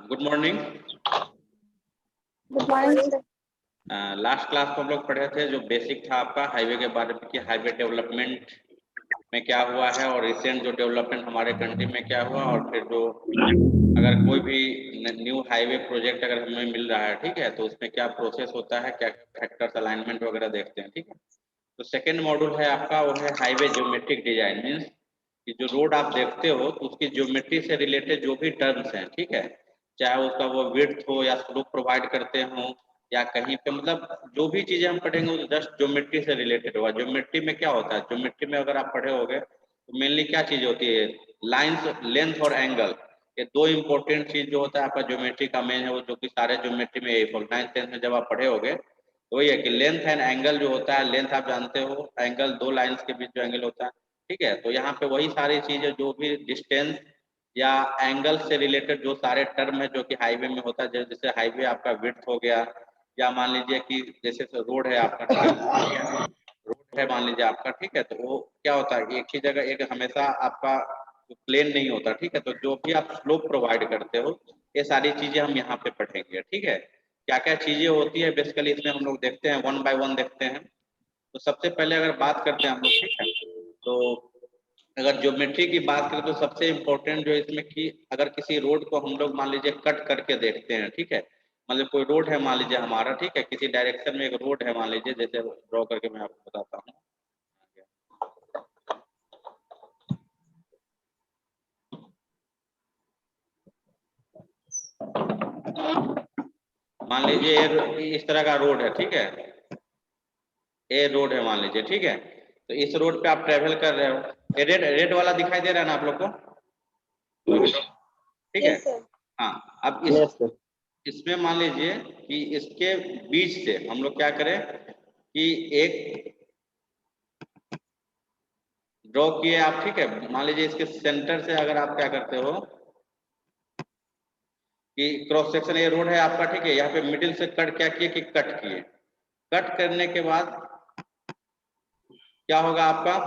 Good morning. Good morning sir. Last class में हम लोग पढ़े थे जो बेसिक था आपका हाईवे के बारे में कि हाईवे डेवलपमेंट में क्या हुआ है और रिसेंट जो डेवलपमेंट हमारे कंट्री में क्या हुआ, और फिर जो अगर कोई भी न्यू हाईवे प्रोजेक्ट अगर हमें मिल रहा है, ठीक है, तो उसमें क्या प्रोसेस होता है, क्या फैक्टर्स अलाइनमेंट वगैरह देखते हैं, ठीक है। तो सेकेंड मॉड्यूल है आपका, वो है हाईवे ज्योमेट्रिक डिजाइन। मीन्स कि जो रोड आप देखते हो तो उसकी ज्योमेट्री से रिलेटेड जो भी टर्म्स हैं, ठीक है, चाहे उसका वो विड्थ हो या स्लोप प्रोवाइड करते हो या कहीं पे, मतलब जो भी चीजें हम पढ़ेंगे वो जस्ट ज्योमेट्री से रिलेटेड होगा। ज्योमेट्री में क्या होता है, ज्योमेट्री में अगर आप पढ़े होगे तो मेनली क्या चीज होती है, लाइंस, लेंथ और एंगल, ये दो इंपॉर्टेंट चीज जो होता है आपका ज्योमेट्री का मेन है, वो जो कि सारे ज्योमेट्री में यही 9th 10th में जब आप पढ़े होगे तो वही है कि लेंथ एंड एंगल जो होता है, लेंथ आप जानते हो, एंगल दो लाइंस के बीच जो एंगल होता है, ठीक है। तो यहाँ पे वही सारी चीजें जो भी डिस्टेंस या एंगल से रिलेटेड जो सारे टर्म है जो कि हाईवे में होता है, जैसे हाईवे आपका विड्थ हो गया, या मान लीजिए कि जैसे रोड है आपका, ठीक है, रोड है मान लीजिए आपका, ठीक है, तो वो क्या होता है, एक ही जगह एक हमेशा आपका प्लेन नहीं होता, ठीक है। तो जो भी आप स्लोप प्रोवाइड करते हो ये सारी चीजें हम यहाँ पे पढ़ेंगे, ठीक है। क्या क्या चीजें होती है बेसिकली इसमें हम लोग देखते हैं, वन बाय वन देखते हैं। तो सबसे पहले अगर बात करते हैं हम लोग, ठीक है, तो अगर ज्योमेट्री की बात करें तो सबसे इम्पोर्टेंट जो इसमें कि अगर किसी रोड को हम लोग मान लीजिए कट करके देखते हैं, ठीक है, मतलब कोई रोड है मान लीजिए हमारा, ठीक है, किसी डायरेक्शन में एक रोड है मान लीजिए, जैसे ड्रॉ करके मैं आपको बताता हूँ। मान लीजिए इस तरह का रोड है, ठीक है, ये रोड है मान लीजिए, ठीक है। तो इस रोड पे आप ट्रेवल कर रहे हो, ये रेड रेड वाला दिखाई दे रहा है ना आप लोग को, ठीक है। Yes sir. हाँ, अब इसमें मान लीजिए कि इसके बीच से हम लोग क्या करें कि एक ड्रॉ किए आप, ठीक है, मान लीजिए इसके सेंटर से अगर आप क्या करते हो कि क्रॉस सेक्शन, ये रोड है आपका, ठीक है, यहाँ पे मिडिल से कट क्या किए कि कट किए, कट करने के बाद क्या होगा आपका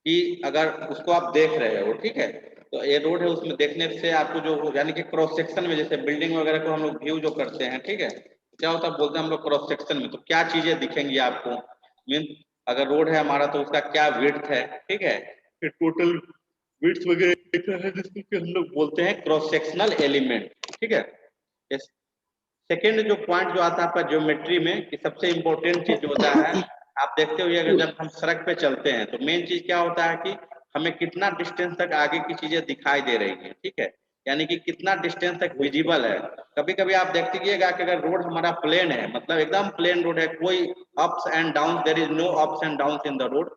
कि अगर उसको आप देख रहे हो, ठीक है, तो ये रोड है, उसमें देखने से आपको जो यानी कि क्रॉस सेक्शन में जैसे बिल्डिंग वगैरह को हम लोग व्यू जो करते हैं, ठीक है, क्या होता है बोलते हैं हम लोग क्रॉस सेक्शन में, तो क्या चीजें दिखेंगी आपको, मीन अगर रोड है हमारा तो उसका क्या विड्थ है, ठीक है, फिर टोटल विड्थ वगैरह है जिसको कि हम लोग बोलते हैं क्रॉस सेक्शनल एलिमेंट, ठीक है। सेकेंड जो पॉइंट जो आता है आपका ज्योमेट्री में कि सबसे इंपॉर्टेंट चीज जो होता है, आप देखते हुए अगर जब हम सड़क पे चलते हैं तो मेन चीज क्या होता है कि हमें कितना डिस्टेंस तक आगे की चीजें दिखाई दे रही है, ठीक है, यानी कि कितना डिस्टेंस तक विजिबल है। कभी कभी आप देखिएगा कि अगर रोड हमारा प्लेन है, मतलब एकदम प्लेन रोड है, कोई ups and down, there is no ups and down in the road,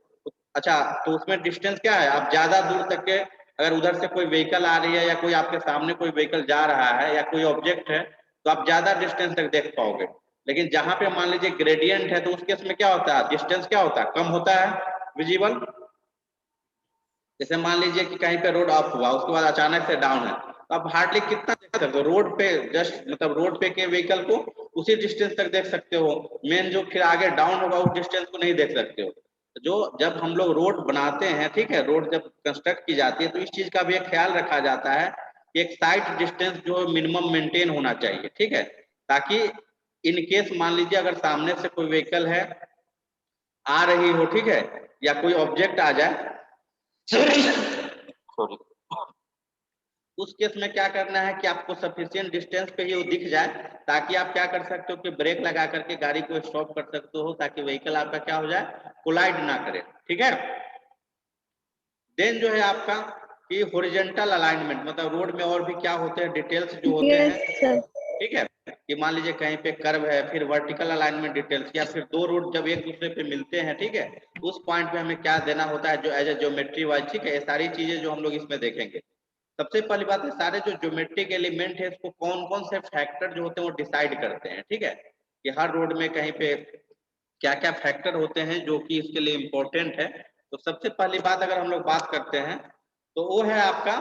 अच्छा, तो उसमें डिस्टेंस क्या है, आप ज्यादा दूर तक के अगर उधर से कोई व्हीकल आ रही है या कोई आपके सामने कोई व्हीकल जा रहा है या कोई ऑब्जेक्ट है तो आप ज्यादा डिस्टेंस तक देख पाओगे। लेकिन जहां पे मान लीजिए ग्रेडियंट है तो उस केस में क्या होता है, डिस्टेंस क्या होता है, कम होता है विजिबल। जैसे मान लीजिए कि कहीं पे रोड अप हुआ उसके बाद अचानक से डाउन है, तो आप हार्डली कितना देख सकते हो रोड पे, जस्ट मतलब रोड पे के व्हीकल को उसी डिस्टेंस तक देख सकते हो, मेन जो फिर आगे डाउन होगा उस डिस्टेंस को नहीं देख सकते हो। जो जब हम लोग रोड बनाते हैं, ठीक है, रोड जब कंस्ट्रक्ट की जाती है तो इस चीज का भी एक ख्याल रखा जाता है कि एक साइड डिस्टेंस जो मिनिमम मेंटेन होना चाहिए, ठीक है, ताकि इन केस मान लीजिए अगर सामने से कोई व्हीकल है आ रही हो, ठीक है, या कोई ऑब्जेक्ट आ जाए, सॉरी, उस केस में क्या करना है कि आपको सफिशिएंट डिस्टेंस पे ही वो दिख जाए, ताकि आप क्या कर सकते हो कि ब्रेक लगा करके गाड़ी को स्टॉप कर सकते हो, ताकि व्हीकल आपका क्या हो जाए, कोलाइड ना करे, ठीक है। देन जो है आपका कि हॉरिजॉन्टल अलाइनमेंट, मतलब रोड में और भी क्या होते हैं डिटेल्स जो होते हैं, यस सर। ठीक है, कि मान लीजिए कहीं पे कर्व है, फिर वर्टिकल अलाइनमेंट डिटेल्स, या फिर दो रोड जब एक दूसरे पे मिलते हैं, ठीक है, उस पॉइंट पे हमें क्या देना होता है जो एज ए ज्योमेट्री वाइज, ठीक है, ये सारी चीजें जो हम लोग इसमें देखेंगे। सबसे पहली बात है सारे जो ज्योमेट्रिक एलिमेंट है इसको कौन कौन से फैक्टर जो होते हैं वो डिसाइड करते हैं, ठीक है, कि हर रोड में कहीं पे क्या क्या फैक्टर होते हैं जो कि इसके लिए इम्पोर्टेंट है। तो सबसे पहली बात अगर हम लोग बात करते हैं तो वो है आपका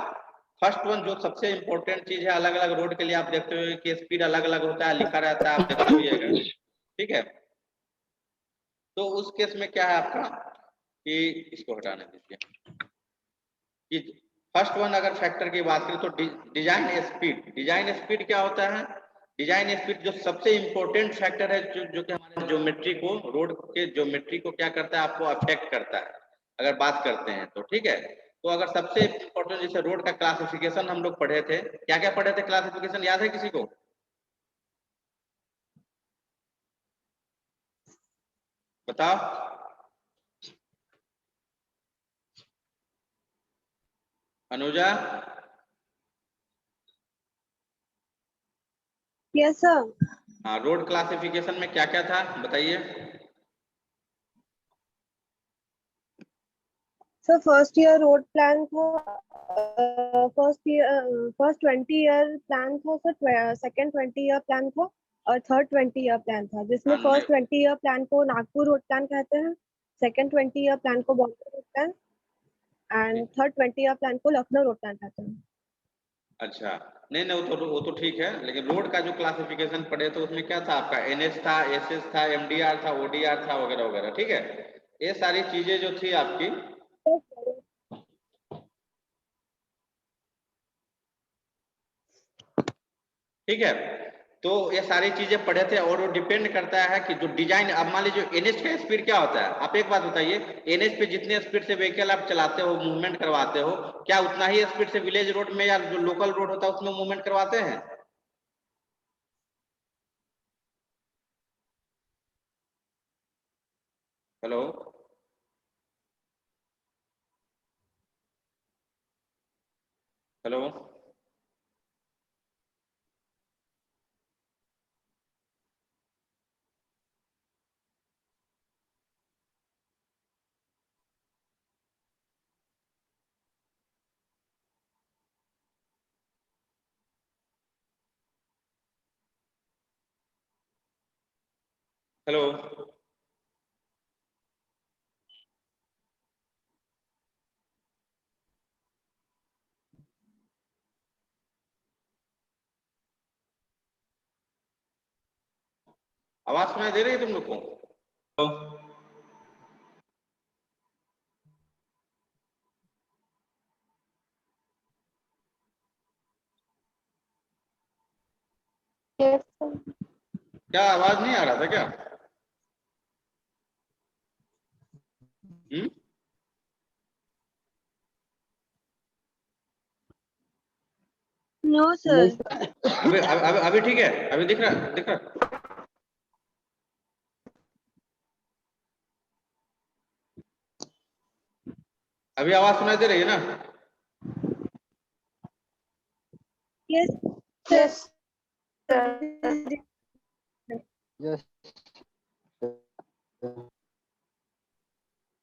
फर्स्ट वन, जो सबसे इम्पोर्टेंट चीज है, अलग अलग रोड के लिए आप देखते हो कि स्पीड अलग अलग होता है, लिखा रहता है, आप देखते हुए, ठीक है। तो उस केस में क्या है आपका कि इसको हटाने दीजिए, कि फर्स्ट वन अगर फैक्टर की बात करें तो डिजाइन स्पीड क्या होता है? डिजाइन स्पीड जो सबसे इंपॉर्टेंट फैक्टर है, जो कि हमारे ज्योमेट्री को, रोड के ज्योमेट्री को क्या करता है, आपको अफेक्ट करता है अगर बात करते हैं तो, ठीक है। तो अगर सबसे इंपॉर्टेंट, जैसे रोड का क्लासिफिकेशन हम लोग पढ़े थे, क्या क्या पढ़े थे क्लासिफिकेशन, याद है किसी को? बताओ। अनुजा। Yes sir. हाँ, रोड क्लासिफिकेशन में क्या क्या था बताइए। Sir first year road plan था, फर्स्ट 20 ईयर प्लान था सर, सेकंड 20 ईयर प्लान था और थर्ड 20 ईयर प्लान था, जिसमें हाँ, फर्स्ट 20 ईयर प्लान को नागपुर रोड प्लान कहते हैं, सेकंड 20 ईयर प्लान को Bombay road plan and third 20 year plan को लखनऊ रोड प्लान कहते हैं। अच्छा, नहीं नहीं, वो तो ठीक है, लेकिन रोड का जो क्लासिफिकेशन पढ़े तो उसमें क्या था आपका, एनएच था, एसएच था, एमडीआर था, ओडीआर था, वगैरह वगैरह, ठीक है। ये सारी चीजें जो थी आपकी, ठीक है, तो ये सारी चीजें पढ़े थे। और वो डिपेंड करता है कि जो डिजाइन, अब मान लीजिए एनएच का स्पीड क्या होता है, आप एक बात बताइए, एनएच पे जितने स्पीड से व्हीकल आप चलाते हो, मूवमेंट करवाते हो, क्या उतना ही स्पीड से विलेज रोड में या जो लोकल रोड होता है उसमें मूवमेंट करवाते हैं? हेलो। हेलो। हेलो। आवाज सुनाई दे रही है तुम लोग को? हेलो? Yes sir. क्या आवाज नहीं आ रहा था क्या? हम्म। नो नहीं सर। सर। अभी ठीक है, अभी दिख रहा, दिख रहा। अभी आवाज सुनाई दे रही है ना? Yes yes sir. Yes.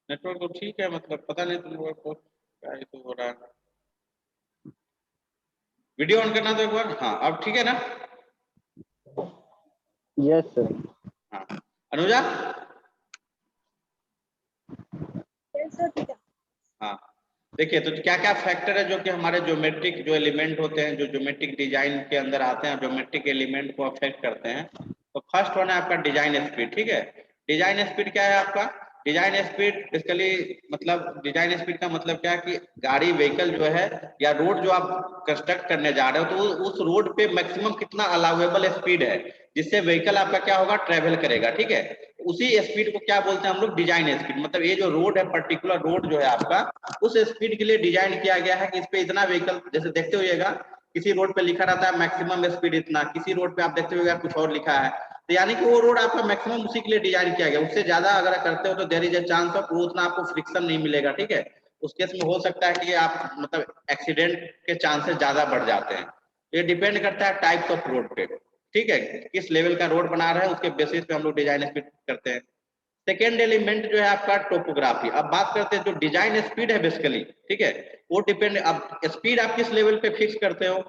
Network तो ठीक है, मतलब पता नहीं तुम लोगों को क्या ये तो हो रहा है। वीडियो ऑन करना तो एक बार, हाँ अब ठीक है ना? Yes sir. हाँ, अनुजा। यस सर ठीक है। हाँ, देखिए तो क्या क्या फैक्टर है जो कि हमारे ज्योमेट्रिक जो एलिमेंट होते हैं, जो ज्योमेट्रिक डिजाइन के अंदर आते हैं, ज्योमेट्रिक एलिमेंट को अफेक्ट करते हैं। तो फर्स्ट वन है आपका डिजाइन स्पीड, ठीक है। डिजाइन स्पीड क्या है आपका? डिजाइन स्पीड बेसिकली, मतलब डिजाइन स्पीड का मतलब क्या है कि गाड़ी, व्हीकल जो है या रोड जो आप कंस्ट्रक्ट करने जा रहे हो, तो उस रोड पे मैक्सिमम कितना अलाउेबल स्पीड है जिससे व्हीकल आपका क्या होगा, ट्रेवल करेगा, ठीक है। उसी स्पीड को क्या बोलते हैं हम लोग, डिजाइन स्पीड। मतलब ये जो रोड है, पर्टिकुलर रोड जो है आपका, उस स्पीड के लिए डिजाइन किया गया है कि इस पे इतना व्हीकल, जैसे देखते होइएगा किसी रोड पे लिखा रहता है मैक्सिमम स्पीड इतना, किसी रोड पे आप देखते होइएगा कुछ और लिखा है, तो यानी कि वो रोड आपका मैक्सिमम उसी के लिए डिजाइन किया गया। उससे ज्यादा अगर करते हो तो there is a chance of वो उतना आपको फ्रिक्शन नहीं मिलेगा, ठीक है। उस केस में हो सकता है कि आप मतलब एक्सीडेंट के चांसेस ज्यादा बढ़ जाते हैं। ये डिपेंड करता है टाइप्स ऑफ रोड पे, ठीक है, किस लेवल का रोड बना रहे हैं उसके बेसिस पे हम लोग डिजाइन स्पीड करते हैं। सेकेंड एलिमेंट जो है आपका टोपोग्राफी। अब बात करते हैं जो डिजाइन स्पीड है बेसिकली, ठीक है, वो डिपेंड, अब स्पीड आप किस लेवल पे फिक्स करते हो,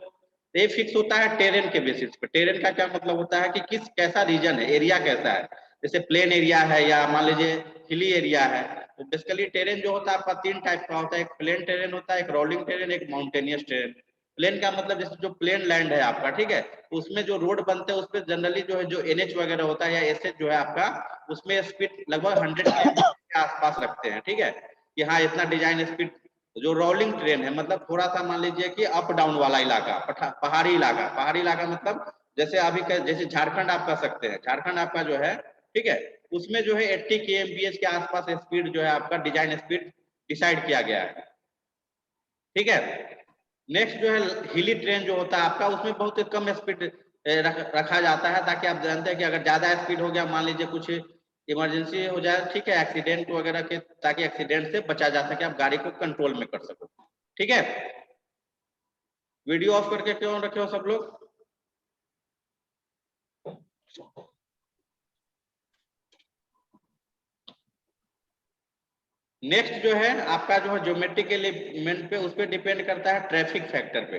ये फिक्स होता है टेरेन के बेसिस पे। टेरेन का क्या मतलब होता है कि किस कैसा रीजन है, एरिया कैसा है, जैसे प्लेन एरिया है या मान लीजिए हिली एरिया है। तो बेसिकली टेरेन जो होता है आपका तीन टाइप का होता है, एक प्लेन टेरेन होता है, एक रोलिंग टेरेन, एक माउंटेनियस टेरेन। प्लेन का मतलब जैसे जो प्लेन लैंड है आपका, ठीक है, तो उसमें जो रोड बनते हैं उस पर जनरली जो है, जो एनएच वगैरह होता है या एसएच जो है आपका, उसमें स्पीड लगभग 100 के आसपास रखते हैं, ठीक है, कि हाँ इतना डिजाइन स्पीड जो रोलिंग ट्रेन है, मतलब थोड़ा सा मान लीजिए कि अप डाउन वाला इलाका, पहाड़ी इलाका मतलब जैसे अभी जैसे झारखंड आप कह सकते हैं, झारखंड आपका जो है, ठीक है, उसमें जो है 80 kmph के आसपास स्पीड जो है आपका डिजाइन स्पीड डिसाइड किया गया है, ठीक है। नेक्स्ट जो है हिली ट्रेन जो होता है आपका, उसमें बहुत कम स्पीड रखा जाता है, ताकि आप जानते हैं कि अगर ज्यादा स्पीड हो गया, मान लीजिए कुछ इमरजेंसी हो जाए, ठीक है, एक्सीडेंट वगैरह के, ताकि एक्सीडेंट से बचा जा सके, आप गाड़ी को कंट्रोल में कर सको, ठीक है। वीडियो ऑफ करके क्यों रखे हो सब लोग? नेक्स्ट जो है आपका जो है ज्योमेट्रिकल एलिमेंट पे, उस पर डिपेंड करता है ट्रैफिक फैक्टर पे।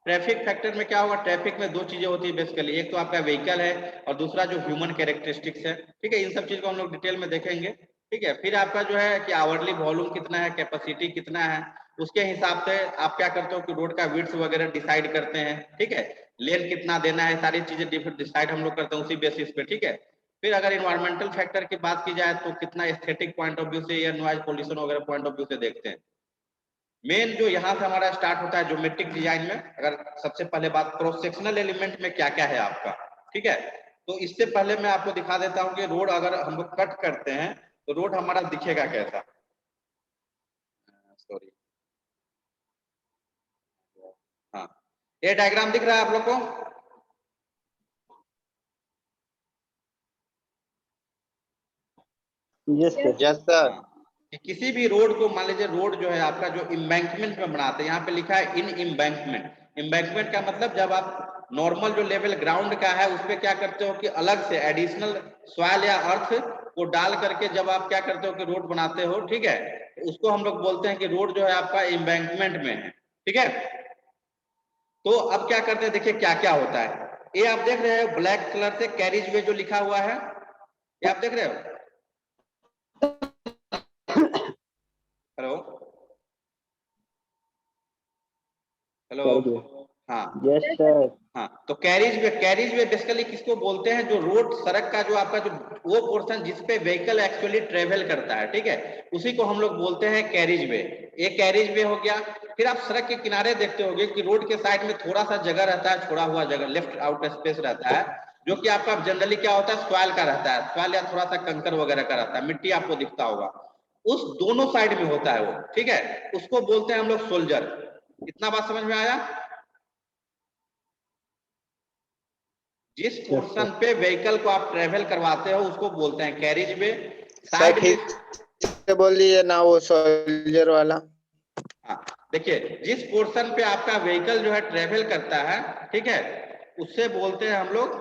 ट्रैफिक फैक्टर में क्या होगा, ट्रैफिक में दो चीजें होती है बेसिकली, एक तो आपका व्हीकल है और दूसरा जो ह्यूमन कैरेक्टरिस्टिक्स है, ठीक है। इन सब चीज को हम लोग डिटेल में देखेंगे, ठीक है। फिर आपका जो है कि आवरली वॉल्यूम कितना है, कैपेसिटी कितना है, उसके हिसाब से आप क्या करते हो कि रोड का विड्थ वगैरह डिसाइड करते हैं, ठीक है। लेन कितना देना है, सारी चीजें डिसाइड हम लोग करते हैं उसी बेसिस पे, ठीक है। फिर अगर इन्वायरमेंटल फैक्टर की बात की जाए तो कितना एस्थेटिक पॉइंट ऑफ व्यू से या नॉइज पोल्यूशन वगैरह पॉइंट ऑफ व्यू से देखते हैं। मेन जो यहाँ से हमारा स्टार्ट होता है ज्योमेट्रिक डिजाइन में, अगर सबसे पहले बात क्रॉस सेक्शनल एलिमेंट में क्या क्या है आपका, ठीक है। तो इससे पहले मैं आपको दिखा देता हूँ कि रोड अगर हम लोग कट करते हैं तो रोड हमारा दिखेगा कैसा। सॉरी, हाँ, ये डायग्राम दिख रहा है आप लोग को? Yes, sir. Yes sir. कि किसी भी रोड को, मान लीजिए रोड जो है आपका जो इम्बैंकमेंट में बनाते हैं, यहाँ पे लिखा है इन इम्बैंकमेंट। इम्बैंकमेंट का मतलब जब आप नॉर्मल जो लेवल ग्राउंड का है उस पर क्या करते हो कि अलग से एडिशनल सॉइल या अर्थ को डाल करके जब आप क्या करते हो कि रोड बनाते हो, ठीक है, उसको हम लोग बोलते हैं कि रोड जो है आपका इम्बैंकमेंट में है, ठीक है। तो अब क्या करते हैं, देखिए क्या क्या होता है। ये आप देख रहे हो ब्लैक कलर से कैरिज वे जो लिखा हुआ है, ये आप देख रहे हो? Hello hello, Carriageway. हाँ Yes, sir. हाँ, तो कैरिज वे बेसिकली किसको बोलते हैं, जो रोड सड़क का जो आपका जो वो पोर्शन जिसपे व्हीकल एक्चुअली ट्रेवल करता है, ठीक है, उसी को हम लोग बोलते हैं कैरिज वे। ये कैरिज वे हो गया। फिर आप सड़क के किनारे देखते होंगे कि रोड के साइड में थोड़ा सा जगह रहता है, छोड़ा हुआ जगह, लेफ्ट आउट स्पेस रहता है, जो कि आपका जनरली क्या होता है, सॉइल का रहता है, सॉइल या थोड़ा सा कंकर वगैरह का रहता है, मिट्टी आपको दिखता होगा, उस दोनों साइड में होता है वो, ठीक है, उसको बोलते हैं हम लोग सोल्जर। इतना बात समझ में आया? जिस पोर्शन पे व्हीकल को आप ट्रेवल करवाते हो उसको बोलते हैं कैरिज वे। साइड ठीक से बोलिए ना वो सोल्जर वाला। हाँ, देखिए जिस पोर्शन पे आपका व्हीकल जो है ट्रेवल करता है, ठीक है, उससे बोलते हैं हम लोग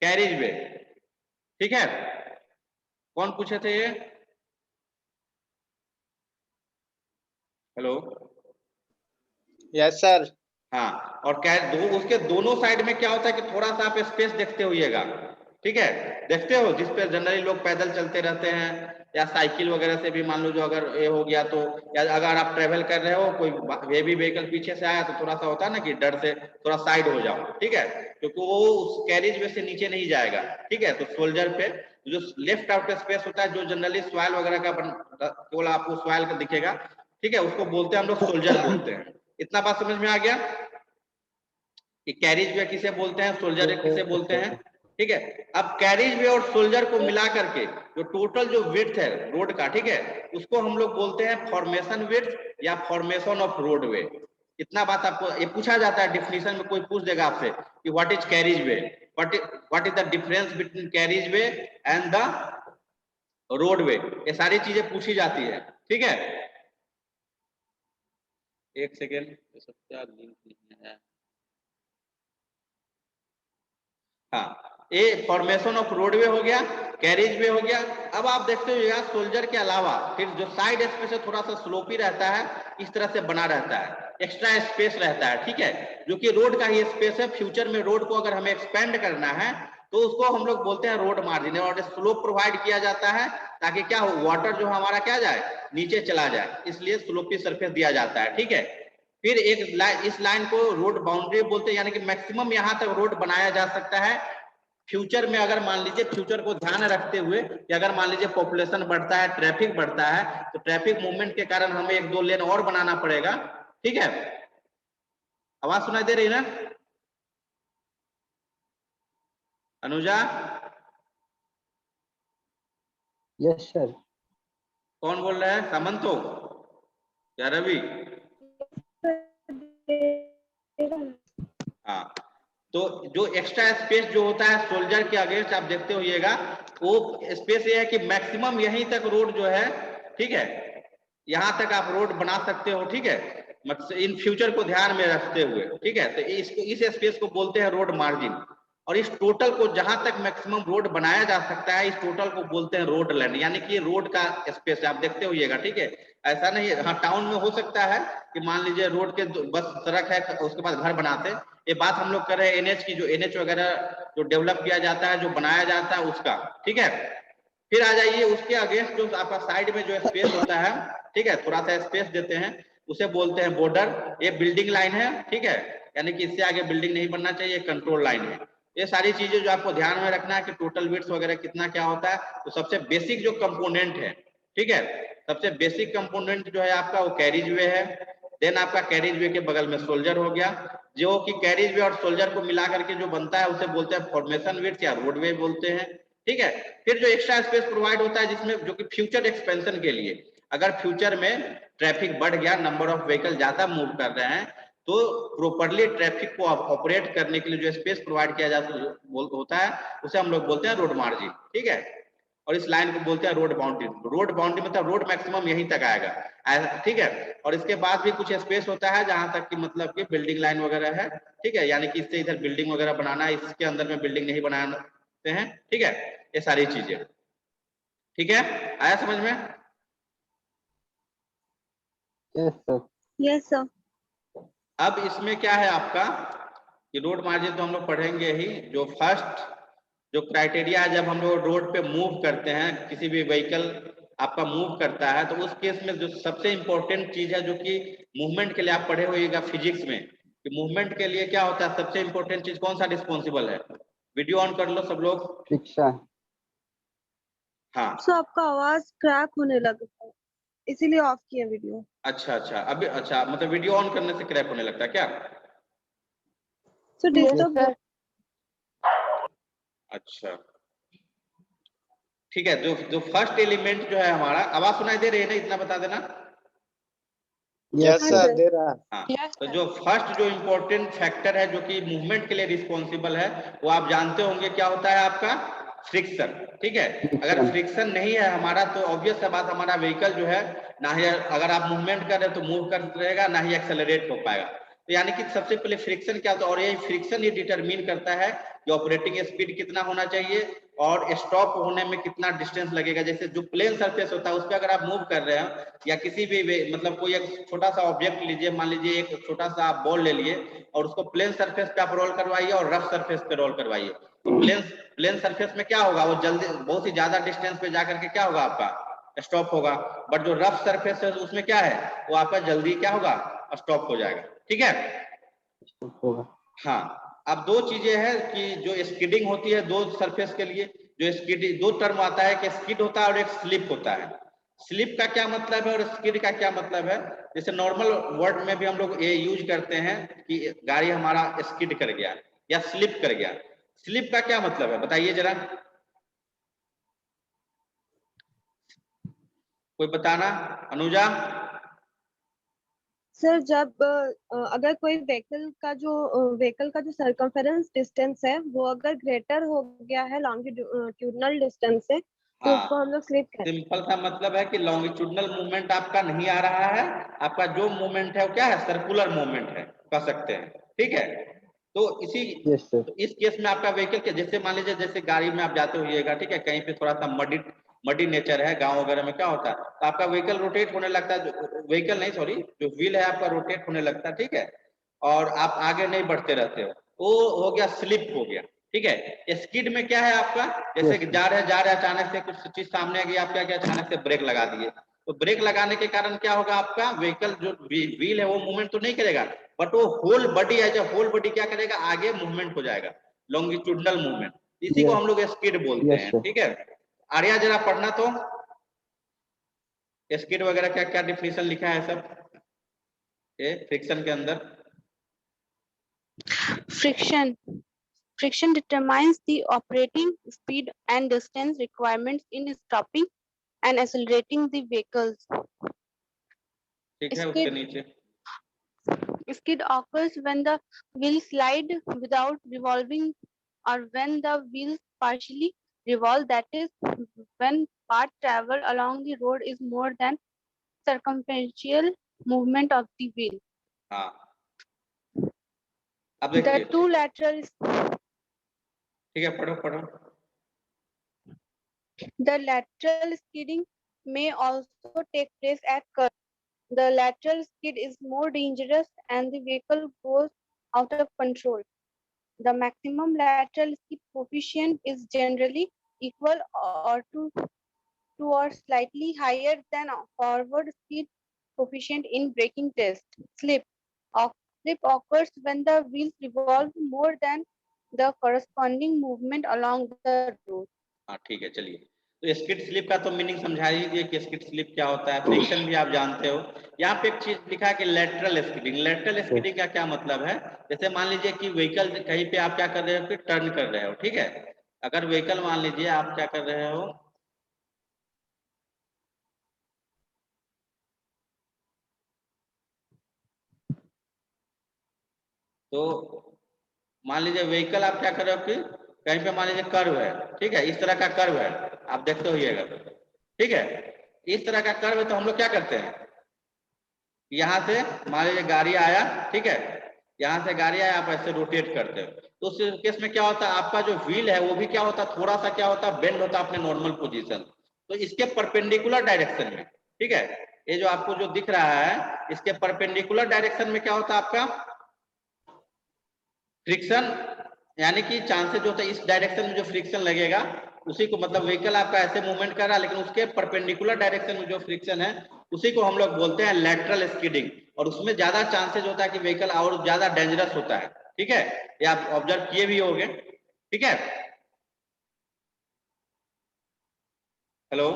कैरिज वे, ठीक है। कौन पूछे थे ये? Hello, yes sir. हाँ, और उसके दोनों साइड में क्या होता है कि थोड़ा सा आप स्पेस देखते होइएगा, ठीक है, देखते हो, जिस पे जनरली लोग पैदल चलते रहते हैं या साइकिल वगैरह से भी, मान लो जो अगर ये हो गया तो, या अगर आप ट्रेवल कर रहे हो, कोई हेवी व्हीकल पीछे से आया तो थोड़ा सा होता है ना कि डर से थोड़ा साइड हो जाओ, ठीक है, क्योंकि वो उस कैरिज में से नीचे नहीं जाएगा, ठीक है। तो सोल्जर पे जो लेफ्ट आउट स्पेस होता है, जो जनरली सॉइल वगैरह का केवल आपको सॉइल का दिखेगा, ठीक है, उसको बोलते हैं हम लोग सोल्जर बोलते हैं। इतना बात समझ में आ गया कि कैरिज वे किसे बोलते हैं, सोल्जर किसे बोलते हैं, ठीक है। अब कैरिज वे और सोल्जर को मिला करके जो टोटल जो विड्थ है रोड का, ठीक है, उसको हम लोग बोलते हैं फॉर्मेशन विड्थ या फॉर्मेशन ऑफ रोडवे। इतना बात आपको ये पूछा जाता है डिफिनीशन में, कोई पूछ देगा आपसे कि what is carriage way, what is the difference between carriage way and the roadway, ये सारी चीजें पूछी जाती है, ठीक है। एक सेकेंड, क्या लिंक नहीं है, हाँ, ये फॉर्मेशन ऑफ रोडवे हो गया, कैरिज वे हो गया। अब आप देखते हो सोल्जर के अलावा फिर जो साइड स्पेस है थोड़ा सा स्लोपी रहता है, इस तरह से बना रहता है, एक्स्ट्रा स्पेस रहता है, ठीक है, जो कि रोड का ही स्पेस है। फ्यूचर में रोड को अगर हमें एक्सपेंड करना है तो उसको हम लोग बोलते हैं रोड मार्जिन, और स्लोप प्रोवाइड किया जाता है ताकि क्या हो, वाटर जो हमारा क्या जाए, नीचे चला जाए, इसलिए स्लोपी सरफेस दिया जाता है, ठीक है। फिर एक इस लाइन को रोड बाउंड्री बोलते हैं, यानी कि मैक्सिमम यहाँ तक रोड बनाया जा सकता है फ्यूचर में अगर मान लीजिए फ्यूचर को ध्यान में रखते हुए कि अगर मान लीजिए पॉपुलेशन बढ़ता है, ट्रैफिक बढ़ता है, तो ट्रैफिक मूवमेंट के कारण हमें 1-2 लेन और बनाना पड़ेगा। ठीक है, आवाज सुनाई दे रही है ना अनुजा? Yes sir. कौन बोल रहा है? सामंतो या रवि? हाँ, तो जो एक्स्ट्रा स्पेस जो होता है सोल्जर के अगेंस्ट आप देखते होइएगा, वो स्पेस ये है कि मैक्सिमम यहीं तक रोड जो है, ठीक है, यहां तक आप रोड बना सकते हो। ठीक है, इन फ्यूचर को ध्यान में रखते हुए। ठीक है, तो इसको, इस स्पेस को बोलते हैं रोड मार्जिन। और इस टोटल को जहां तक मैक्सिमम रोड बनाया जा सकता है, इस टोटल को बोलते हैं रोड लैंड, यानी कि रोड का स्पेस आप देखते होइएगा। ठीक है, ऐसा नहीं है, हाँ टाउन में हो सकता है कि मान लीजिए रोड के बस सड़क है, उसके बाद घर बनाते, ये बात हम लोग कर रहे हैं एनएच की, जो एनएच वगैरह जो डेवलप किया जाता है, जो बनाया जाता है उसका। ठीक है, फिर आ जाइए उसके अगेंस्ट जो आपका साइड में जो स्पेस होता है, ठीक है, थोड़ा सा स्पेस देते हैं, उसे बोलते हैं बॉर्डर। ये बिल्डिंग लाइन है, ठीक है, यानी कि इससे आगे बिल्डिंग नहीं बनना चाहिए, कंट्रोल लाइन है। ये सारी चीजें जो आपको ध्यान में रखना है कि टोटल विड्थ वगैरह कितना क्या होता है। तो सबसे बेसिक जो कंपोनेंट है, ठीक है, सबसे बेसिक कंपोनेंट जो है आपका वो कैरिज वे है। देन आपका कैरिज वे के बगल में सोल्जर हो गया, जो कि कैरिज वे और सोल्जर को मिला करके जो बनता है उसे बोलते हैं फॉर्मेशन विड्थ या रोडवे बोलते हैं। ठीक है, फिर जो एक्स्ट्रा स्पेस प्रोवाइड होता है जिसमें, जो कि फ्यूचर एक्सपेंशन के लिए, अगर फ्यूचर में ट्रैफिक बढ़ गया, नंबर ऑफ व्हीकल ज्यादा मूव कर रहे हैं, तो प्रॉपर्ली ट्रैफिक को ऑपरेट करने के लिए जो स्पेस प्रोवाइड किया जाता होता है, उसे हम लोग बोलते हैं रोड मार्जिन। ठीक है, और इस लाइन को बोलते हैं रोड बाउंड्री। रोड बाउंड्री मतलब रोड मैक्सिमम यहीं तक आएगा। ठीक है, और इसके बाद भी कुछ स्पेस होता है जहां तक कि मतलब कि बिल्डिंग लाइन वगैरह है। ठीक है, यानी कि इससे इधर बिल्डिंग वगैरह बनाना है, इसके अंदर में बिल्डिंग नहीं बनाते हैं। ठीक है, ये सारी चीजें। ठीक है, आया समझ में? Yes sir. Yes sir. अब इसमें क्या है आपका कि रोड मार्जिन तो हम लोग पढ़ेंगे ही। जो फर्स्ट जो क्राइटेरिया है, जब हम लोग रोड पे मूव करते हैं, किसी भी व्हीकल आपका मूव करता है, तो उस केस में जो सबसे इंपॉर्टेंट चीज है, जो कि मूवमेंट के लिए आप पढ़े होइएगा फिजिक्स में, कि मूवमेंट के लिए क्या होता है, सबसे इंपॉर्टेंट चीज कौन सा रिस्पॉन्सिबल है? वीडियो ऑन कर लो सब लोग। फ्रिक्शन। हाँ, सो आपका आवाज क्रैक होने लगा था, इसीलिए ऑफ किया वीडियो। अच्छा अच्छा, अभी अच्छा, मतलब वीडियो ऑन करने से क्रैक होने लगता है क्या? So yes disturb sir. अच्छा, ठीक है, जो जो फर्स्ट एलिमेंट जो है हमारा, आवाज सुनाई दे रही है ना, इतना बता देना। यस हाँ सर, सर। दे रहा। हाँ, तो जो फर्स्ट जो इम्पोर्टेंट फैक्टर है जो कि मूवमेंट के लिए रिस्पॉन्सिबल है, वो आप जानते होंगे क्या होता है आपका? फ्रिक्शन। ठीक है, अगर फ्रिक्शन नहीं है हमारा, तो ऑब्वियस सा बात, हमारा व्हीकल जो है ना ही, अगर आप मूवमेंट कर रहे हैं तो मूव कर रहेगा, ना ही एक्सेलरेट हो पाएगा। तो यानी कि सबसे पहले फ्रिक्शन क्या होता है, और ये फ्रिक्शन ही डिटरमिन करता है कि ऑपरेटिंग स्पीड कितना होना चाहिए और स्टॉप होने में कितना डिस्टेंस लगेगा। जैसे जो प्लेन सरफेस होता है उस पर अगर आप मूव कर रहे हैं, या किसी भी मतलब कोई एक छोटा सा ऑब्जेक्ट लीजिए, मान लीजिए एक छोटा सा आप बॉल ले लिए और उसको प्लेन सरफेस पे आप रोल करवाइए और रफ सरफेस पे रोल करवाइए, तो प्लेन सरफेस में क्या होगा, वो जल्दी बहुत ही ज्यादा डिस्टेंस पे जाकर के क्या होगा, आपका स्टॉप होगा। बट जो रफ सरफेस है उसमें क्या है, वो आपका जल्दी क्या होगा, स्टॉप हो जाएगा। ठीक है, होगा। हाँ, अब दो चीजें हैं कि जो स्किडिंग होती है दो सरफेस के लिए, जो स्किडिंग, दो टर्म आता है कि स्किड होता है और एक स्लिप होता है। स्लिप का क्या मतलब है और स्किड का क्या मतलब है? जैसे नॉर्मल वर्ड में भी हम लोग ये यूज करते हैं कि गाड़ी हमारा स्किड कर गया या स्लिप कर गया। स्लिप का क्या मतलब है बताइए जरा, कोई बताना? अनुजा? सर जब अगर कोई व्हीकल का जो सर्कमफेरेंस डिस्टेंस है वो अगर ग्रेटर हो गया है लॉन्गिट्यूडनल डिस्टेंस से, तो हाँ, उसको हम लोग स्लिप कहते हैं। सिंपल सा मतलब है कि लॉन्गिट्यूडनल मूवमेंट आपका नहीं आ रहा है, आपका जो मूवमेंट है वो क्या है, सर्कुलर मूवमेंट है, कह सकते हैं। ठीक है, तो यस सर। तो इस केस में आपका व्हीकल के, जैसे मान लीजिए जैसे गाड़ी में आप जाते होइएगा, ठीक है, कहीं पे थोड़ा सा मडी नेचर है, गांव वगैरह में क्या होता है, तो आपका व्हीकल रोटेट होने लगता है, व्हीकल नहीं सॉरी, जो व्हील है आपका रोटेट होने लगता है। ठीक है, और आप आगे नहीं बढ़ते रहते हो, वो हो गया स्लिप हो गया। ठीक है, स्किड में क्या है आपका, जैसे कि जा रहे अचानक से कुछ चीज सामने आ गई, आप क्या अचानक से ब्रेक लगा दिए, तो ब्रेक लगाने के कारण क्या होगा, आपका व्हीकल जो व्हील है वो मूवमेंट तो नहीं करेगा, बट वो whole body as a whole body क्या करेगा, आगे मूवमेंट हो जाएगा, लॉन्गिट्यूडनल मूवमेंट। इसी को Yes. हम लोग स्किड बोलते Yes, हैं, sir. ठीक है। आर्या जरा पढ़ना तो, स्किड वगैरह क्या क्या डिफिनेशन लिखा है सब ये फ्रिक्शन के अंदर। Friction determines the operating speed and distance requirements in stopping and accelerating the vehicles. ठीक है, उसके Skid, नीचे skid occurs when the wheels slide without revolving or when the wheels partially revolve, that is, when part travel along the road is more than circumferential movement of the wheel. हाँ, अब The देखिए, two lateral ठीक है, पढ़ो पढ़ो। The lateral skidding may also take place at curves. The lateral skid is more dangerous and the vehicle goes out of control. The maximum lateral skid coefficient is generally equal or slightly higher than a forward skid coefficient in braking test. Slip occurs when the wheels revolve more than the corresponding movement along the road. हाँ ठीक है, चलिए। तो skid slip का तो meaning समझा ही दिए कि स्किड स्लिप क्या होता है, फ्रिक्शन भी आप जानते हो। यहाँ पे एक चीज लिखा है कि लेटरल स्किडिंग। लेटरल स्किडिंग का क्या मतलब है, जैसे मान लीजिए कि व्हीकल कहीं पे आप क्या कर रहे हो कि टर्न कर रहे हो, ठीक है। अगर व्हीकल मान लीजिए आप क्या कर रहे हो, तो मान लीजिए व्हीकल आप क्या कर रहे हो कि कहीं पे मान लीजिए कर्व है, ठीक है, इस तरह का कर्व है, आप देखते होइएगा, ठीक है। इस तरह का कर्व है तो हम लोग क्या करते हैं, यहाँ से मान लीजिए गाड़ी आया, ठीक है, यहाँ से गाड़ी आया, आप ऐसे रोटेट करते हो, तो उस केस में क्या होता है, आपका जो व्हील है वो भी क्या होता है, थोड़ा सा क्या होता है, बेंड होता है अपने नॉर्मल पोजीशन, तो इसके परपेंडिकुलर डायरेक्शन में, ठीक है, ये जो आपको जो दिख रहा है इसके परपेंडिकुलर डायरेक्शन में क्या होता है आपका फ्रिक्शन, यानी कि चांसेस जो होता है इस डायरेक्शन में जो फ्रिक्शन लगेगा उसी को, मतलब व्हीकल आपका ऐसे मूवमेंट कर रहा है लेकिन उसके परपेंडिकुलर डायरेक्शन में जो फ्रिक्शन है उसी को हम लोग बोलते हैं लेटरल स्किडिंग, और उसमें ज्यादा चांसेस होता है कि व्हीकल और ज्यादा डेंजरस होता है, ठीक है, ये आप ऑब्जर्व किए भी होंगे, ठीक है। Hello,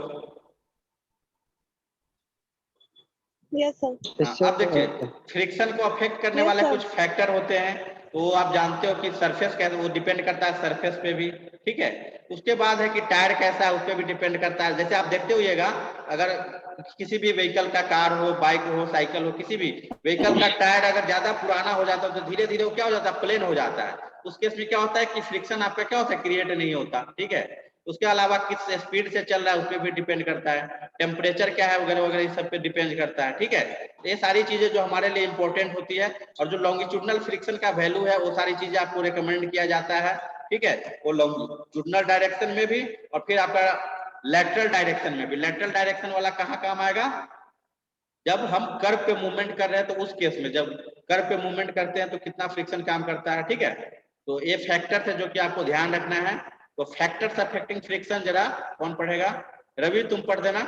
yes sir. Yes, अब देखिए, sir. फ्रिक्शन को अफेक्ट करने Yes, वाले sir. कुछ फैक्टर होते हैं, तो आप जानते हो कि सरफेस कैसे, वो डिपेंड करता है सरफेस पे भी, ठीक है। उसके बाद है कि टायर कैसा है, उस पर भी डिपेंड करता है। जैसे आप देखते होइएगा, अगर किसी भी व्हीकल का, कार हो, बाइक हो, साइकिल हो, किसी भी व्हीकल का टायर अगर ज्यादा पुराना हो जाता है तो धीरे धीरे वो क्या हो जाता है, प्लेन हो जाता है। उस केस में क्या होता है कि फ्रिक्शन आपका क्या होता है, क्रिएट नहीं होता, ठीक है। उसके अलावा किस स्पीड से चल रहा है उस पर भी डिपेंड करता है, टेम्परेचर क्या है वगैरह वगैरह, इस सब पे डिपेंड करता है, ठीक है। ये सारी चीजें जो हमारे लिए इंपॉर्टेंट होती है, और जो लॉन्गिट्यूडनल फ्रिक्शन का वैल्यू है वो सारी चीजें आपको रिकमेंड किया जाता है, ठीक है, वो लॉन्गिट्यूडनल डायरेक्शन में भी और फिर आपका लेटरल डायरेक्शन में भी। लेटरल डायरेक्शन वाला कहाँ काम आएगा, जब हम कर्व पे मूवमेंट कर रहे हैं, तो उस केस में जब कर्व पे मूवमेंट करते हैं तो कितना फ्रिक्शन काम करता है, ठीक है। तो ये फैक्टर है जो कि आपको ध्यान रखना है। तो फैक्टर्स अफेक्टिंग फ्रिक्शन जरा कौन पढ़ेगा, रवि तुम पढ़ देना।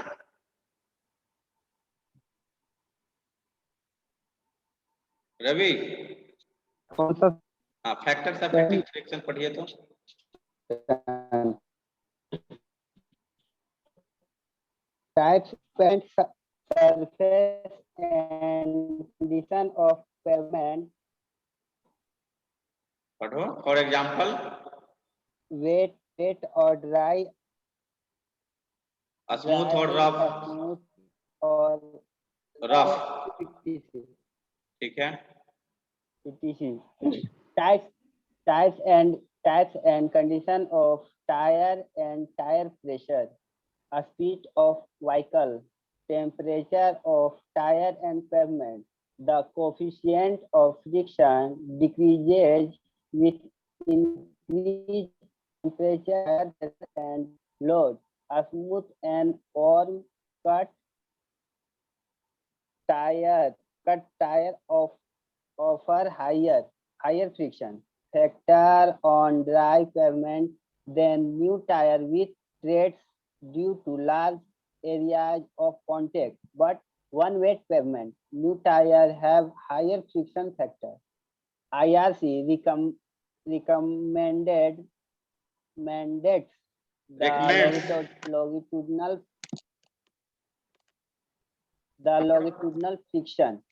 रवि, कौन सा? हाँ, फैक्टर्स अफेक्टिंग फ्रिक्शन पढ़िए तो। Types and surface and condition of pavement, पढ़ो, for example wet or dry, smooth और rough, smooth or rough, etc. ठीक है। etc. Types and condition of tire and tire pressure, speed of vehicle, temperature of tire and pavement. The coefficient of friction decreases with increased temperature and load. A smooth and warm cut tire offer higher friction factor on dry pavement than new tire with treads due to large areas of contact. But one wet pavement, new tire have higher friction factor. IRC recommended mandates the Recommends. longitudinal friction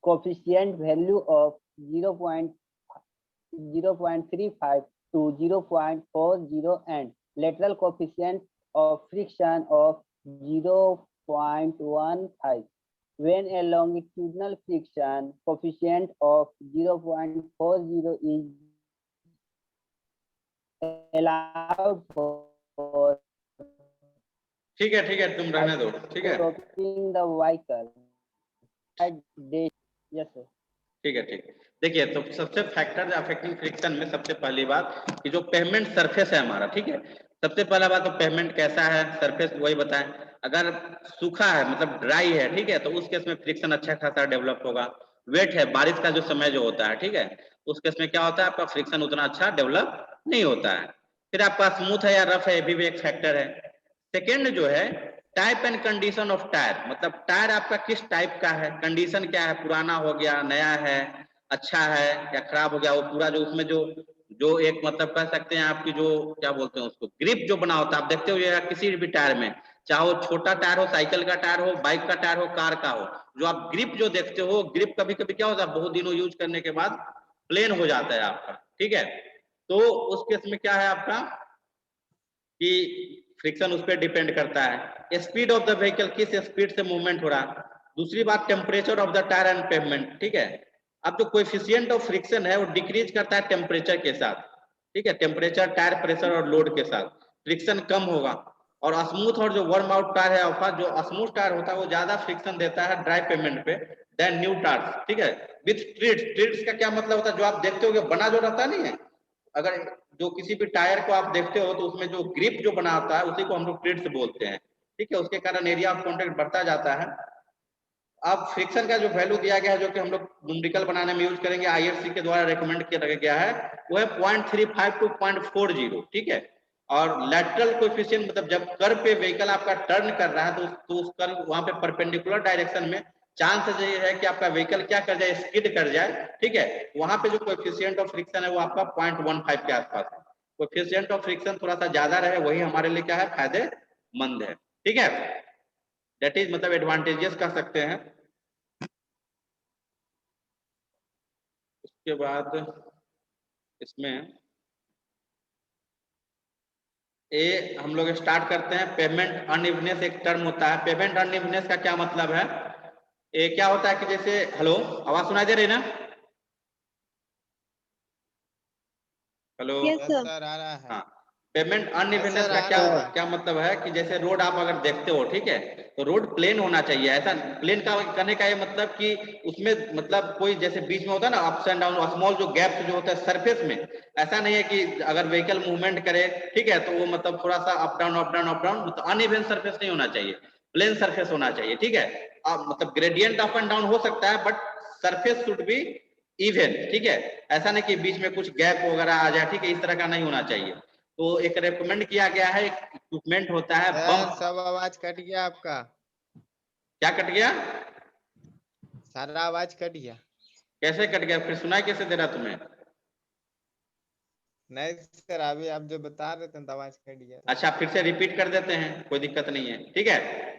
coefficient value of 0.35 to 0.40 and lateral coefficient of friction of 0.15. When a longitudinal friction coefficient of 0.40 is allowed for ठीक है तुम रहने दो, ठीक है stopping the vehicle. Yes sir. ठीक है। देखिए, तो सबसे फैक्टर अफेक्टिंग फ्रिक्शन में सबसे पहली बात कि जो पेवमेंट सरफेस है हमारा, ठीक है, सबसे पहला बात तो पेवमेंट कैसा है, सरफेस वही बताएं। अगर सूखा है मतलब ड्राई है, ठीक है, तो उस केस में फ्रिक्शन अच्छा खासा डेवलप होगा। वेट है, बारिश का जो समय जो होता है, ठीक है, उस केस में क्या होता है, आपका फ्रिक्शन उतना अच्छा डेवलप नहीं होता है। फिर आपका स्मूथ है या रफ है, ये भी एक फैक्टर है। सेकेंड जो है type and condition of tyre, मतलब टायर आपका किस टाइप का है, कंडीशन क्या है, पुराना हो गया, नया है, अच्छा है या खराब हो गया, वो पूरा जो उसमें जो एक मतलब कह सकते हैं आपकी जो क्या बोलते हैं उसको, ग्रिप जो बना होता है, आप देखते हो ये किसी भी टायर में, चाहे वो छोटा टायर हो, साइकिल का टायर हो, बाइक का टायर हो, कार का हो, जो आप ग्रिप जो देखते हो, ग्रिप कभी कभी क्या होता है, बहुत दिनों यूज करने के बाद प्लेन हो जाता है आपका, ठीक है। तो उस केस में क्या है आपका कि फ्रिक्शन उस पर डिपेंड करता है। स्पीड ऑफ द व्हीकल, किस स्पीड से मूवमेंट हो रहा। दूसरी बात temperature of the tyre and pavement, ठीक है। अब जो कोएफिशिएंट ऑफ फ्रिक्शन है वो डिक्रीज करता है टेम्परेचर के साथ, ठीक है, टेम्परेचर, टायर प्रेशर और लोड के साथ फ्रिक्शन कम होगा। और स्मूथ और जो वार्म आउट टायर है अल्फा, जो स्मूथ टायर होता है वो ज्यादा फ्रिक्शन देता है ड्राई पेवमेंट पे देन न्यू टायर्स, ठीक है। विथ ट्रीट्स, ट्रीट्स का क्या मतलब होता है, जो आप देखते हो बना जो रहता नहीं है, अगर जो किसी भी टायर को आप देखते हो तो उसमें जो ग्रिप जो बना होता है उसी को हम लोग ट्रीट्स बोलते हैं, ठीक है। उसके कारण एरिया ऑफ कॉन्टैक्ट बढ़ता जाता है। अब फ्रिक्शन का जो वैल्यू दिया गया है, जो कि हम लोग न्यूमेरिकल बनाने में यूज करेंगे, आईएससी के द्वारा रेकमेंड किया गया है, वो है 0.35 टू 0.40, ठीक है। और लैटरल कोएफिशिएंट मतलब जब कर्व पे व्हीकल आपका टर्न कर रहा है तो उस कर्व वहां पे परपेंडिकुलर डायरेक्शन में चांस ये है कि आपका व्हीकल क्या कर जाए, स्किड कर जाए, ठीक है। वहां पे जो कोएफिशिएंट ऑफ फ्रिक्शन है वो आपका 0.15 के आसपास है। कोएफिशिएंट ऑफ फ्रिक्शन थोड़ा सा ज्यादा रहे वही हमारे लिए क्या है, फायदेमंद है, ठीक है। दैट इज मतलब एडवांटेजेस कह सकते हैं। उसके बाद इसमें ए हम लोग स्टार्ट करते हैं। पेवमेंट अनइवनेस एक टर्म होता है। पेवमेंट अनइवनेस का क्या मतलब है, ये क्या होता है कि जैसे, हेलो आवाज सुनाई दे रही ना, हेलो, Yes, sir. सर आ रहा है। हाँ, पेवमेंट अनइवनेस सर, का आ क्या रहा है। क्या मतलब है कि जैसे रोड आप अगर देखते हो, ठीक है, तो रोड प्लेन होना चाहिए। ऐसा प्लेन का कहने का ये मतलब कि उसमें मतलब कोई जैसे बीच में होता है ना अप्स एंड डाउन, स्मॉल जो गैप्स जो होता है सरफेस में, ऐसा नहीं है कि अगर व्हीकल मूवमेंट करे, ठीक है, तो वो मतलब थोड़ा सा up down up down up down, मतलब अनइवन सरफेस नहीं होना चाहिए, प्लेन सरफेस होना चाहिए, ठीक है। अब मतलब ग्रेडियंट अप एंड डाउन हो सकता है but surface should be even, ठीक है। ऐसा नहीं कि बीच में कुछ गैप वगैरह आ जाए, ठीक है, इस तरह का नहीं होना चाहिए। तो एक रेकमेंड किया गया है, इक्विपमेंट होता है सर बम। सब आवाज कट गया आपका, क्या कट गया, सारा आवाज कट गया। कैसे कट गया, फिर सुनाई कैसे दे रहा तुम्हें। नहीं सर, अभी आप जो बता रहे थे तो आवाज कट गया। अच्छा, फिर से रिपीट कर देते हैं, कोई दिक्कत नहीं है, ठीक है।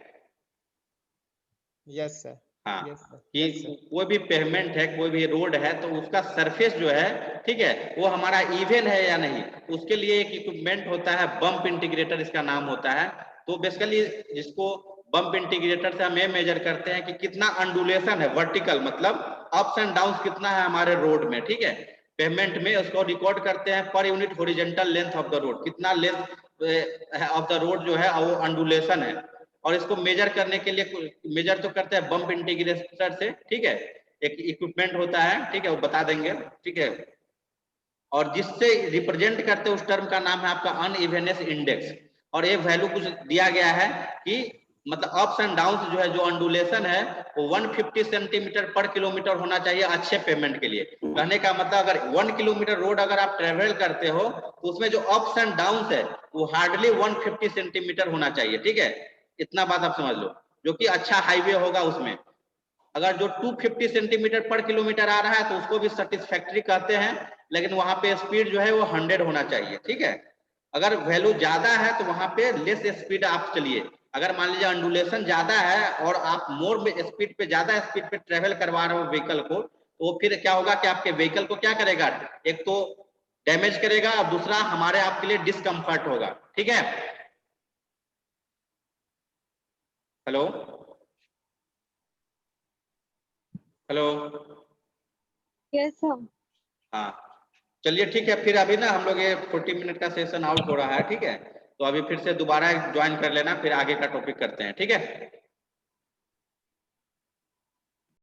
Yes sir. हाँ, यस सर। कि कोई भी पेवमेंट है, कोई भी रोड है, तो उसका सरफेस जो है, ठीक है, वो हमारा इवन है या नहीं, उसके लिए एक इक्विपमेंट होता है बम्प इंटीग्रेटर, इसका नाम होता है। तो बेसिकली जिसको बम्प इंटीग्रेटर से हम ये मेजर करते हैं कि कितना अंडुलेशन है, वर्टिकल मतलब अप्स एंड डाउन कितना है हमारे रोड में, ठीक है, पेवमेंट में। उसको रिकॉर्ड करते हैं per unit horizontal length of the road, कितना लेंथ ऑफ द रोड जो है वो अंडुलेशन है। और इसको मेजर करने के लिए मेजर तो करते हैं बम्प इंटीग्रेटर से, ठीक है, एक इक्विपमेंट होता है, ठीक है, वो बता देंगे, ठीक है। और जिससे रिप्रेजेंट करते हैं उस टर्म का नाम है आपका अनइवनेस इंडेक्स। और ये वैल्यू कुछ दिया गया है कि मतलब अप्स एंड डाउन्स जो है, जो अंडुलेशन है वो 150 सेंटीमीटर पर किलोमीटर होना चाहिए अच्छे पेवमेंट के लिए। कहने का मतलब अगर 1 किलोमीटर रोड अगर आप ट्रेवल करते हो तो उसमें जो अप्स एंड डाउन्स है वो हार्डली 150 सेंटीमीटर होना चाहिए, ठीक है। इतना बात आप समझ लो, जो कि अच्छा हाईवे होगा उसमें। अगर जो 250 सेंटीमीटर पर किलोमीटर आ रहा है तो उसको भी सेटिस्फैक्टरी कहते हैं, लेकिन वहां पे स्पीड जो है वो 100 होना चाहिए, ठीक है। अगर वैल्यू ज्यादा है तो वहां पे लेस स्पीड आप चलिए। अगर मान लीजिए अंडुलेशन ज्यादा है और आप मोर स्पीड पे, ज्यादा स्पीड पे ट्रेवल करवा रहे हो व्हीकल को, तो फिर क्या होगा कि आपके व्हीकल को क्या करेगा, एक तो डैमेज करेगा और दूसरा हमारे आपके लिए डिस्कम्फर्ट होगा। ठीक है, हेलो हेलो, यस सर। हाँ चलिए ठीक है, फिर अभी ना हम लोग ये 40 मिनट का सेशन आउट हो रहा है, ठीक है, तो अभी फिर से दोबारा ज्वाइन कर लेना, फिर आगे का टॉपिक करते हैं, ठीक है।